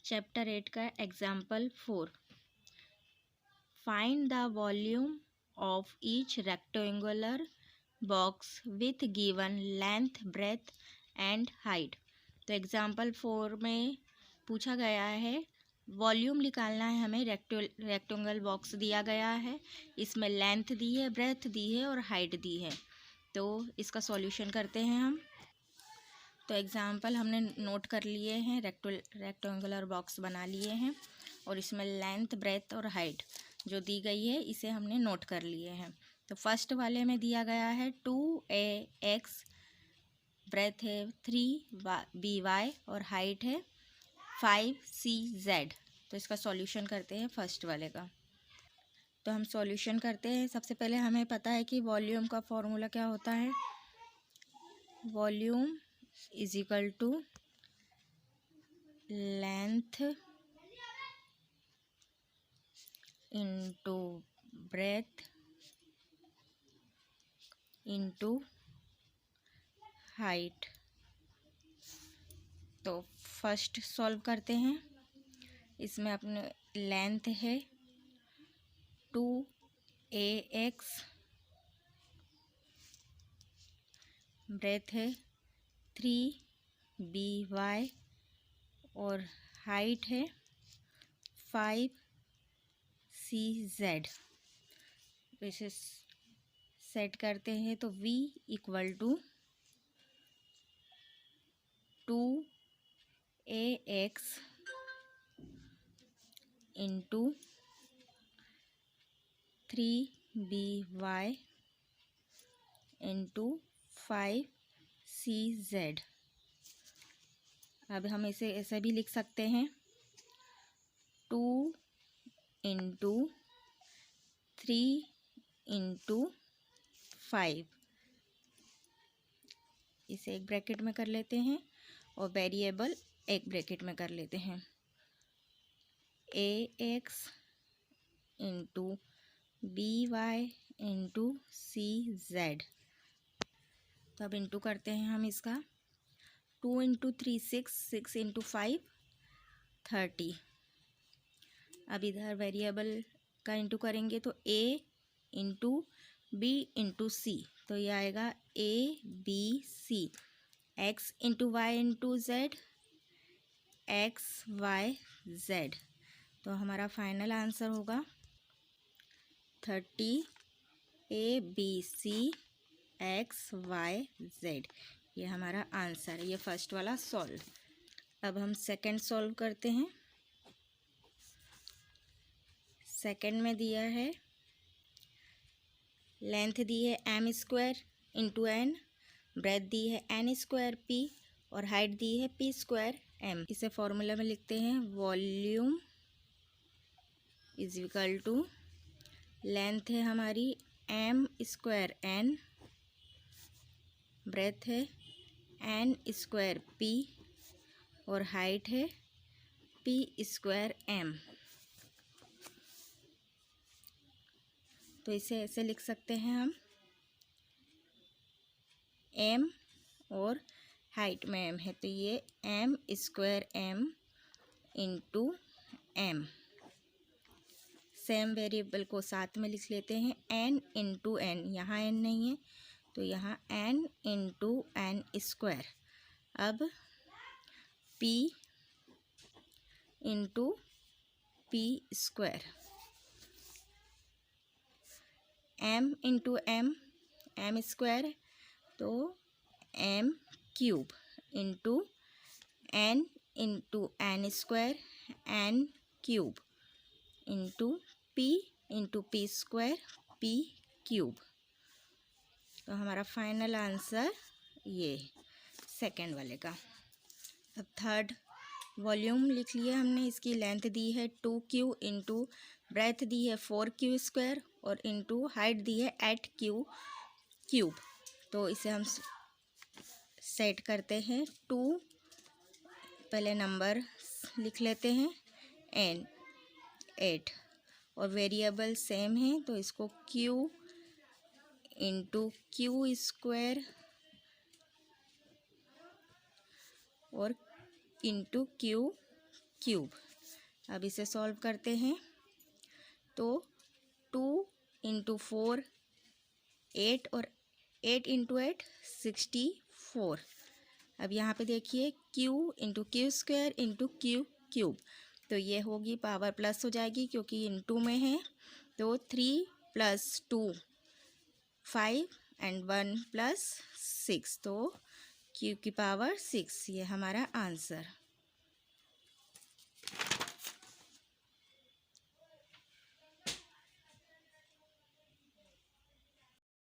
Chapter 8 का example 4। Find the volume of each rectangular box with given length, breadth and height. तो example 4 में पूछा गया है वॉल्यूम निकालना है हमें। रेक्टेंगल बॉक्स दिया गया है, इसमें लेंथ दी है, ब्रेथ दी है और हाइट दी है। तो इसका सॉल्यूशन करते हैं हम। तो एग्जाम्पल हमने नोट कर लिए हैं, रेक्टेंगुलर बॉक्स बना लिए हैं और इसमें लेंथ, ब्रेथ और हाइट जो दी गई है इसे हमने नोट कर लिए हैं। तो फर्स्ट वाले में दिया गया है 2ax, ब्रेथ है 3by और हाइट है 5cz। तो इसका सॉल्यूशन करते हैं फर्स्ट वाले का। तो हम सॉल्यूशन करते हैं। सबसे पहले हमें पता है कि वॉल्यूम का फॉर्मूला क्या होता है। Volume is equal to length into breadth into height. तो फर्स्ट सॉल्व करते हैं। इसमें अपने लेंथ है 2ax, ब्रेथ है 3by और हाइट है 5cz। तो इसे सेट करते हैं तो v equal to 2ax into 3by into 5cz। अब हम इसे ऐसे भी लिख सकते हैं 2 इंटू 3 इंटू 5। इसे एक ब्रैकेट में कर लेते हैं और वेरिएबल एक ब्रैकेट में कर लेते हैं। ax into by into cz। तो अब इंटू करते हैं हम इसका। 2 इंटू 3 6, 6 इंटू 5 30। अब इधर वेरिएबल का इंटू करेंगे तो a into b into c। तो ये आएगा abc। x into Y into Z, xyz। तो हमारा फाइनल आंसर होगा 30 abc xyz। ये हमारा आंसर है। ये फर्स्ट वाला सॉल्व। अब हम सेकंड सॉल्व करते हैं। सेकंड में दिया है लेंथ दी है m² इंटू n, ब्रेथ दी है n² p और हाइट दी है p² m। इसे फॉर्मूला में लिखते हैं volume is equal to length है हमारी m² n, ब्रेथ है n² p और हाइट है p² m। तो इसे ऐसे लिख सकते हैं हम m और हाइट में m है तो ये m² m into m। Same variable को साथ में लिख लेते हैं n इंटू n। यहाँ n नहीं है तो यहाँ n इंटू n²। अब p into p², m into m m² तो m³ into n into n² n³ into p into p² p³। तो हमारा फाइनल आंसर ये सेकंड वाले का। अब थर्ड वॉल्यूम लिख लिया हमने। इसकी लेंथ दी है 2q इंटू ब्रेथ दी है 4q² और इंटू हाइट दी है 8q³। तो इसे हम सेट करते हैं। 2 पहले नंबर लिख लेते हैं n 8 और वेरिएबल सेम है तो इसको q इंटू q² और इंटू q क्यूब। अब इसे सॉल्व करते हैं। तो 2 इंटू 4 8 और 8 इंटू 8 64। अब यहाँ पे देखिए q into Q square into Q cube, तो ये होगी पावर प्लस हो जाएगी क्योंकि इंटू में है। तो 3 + 2 5 एंड 1 + 6, तो q की पावर 6, ये हमारा आंसर।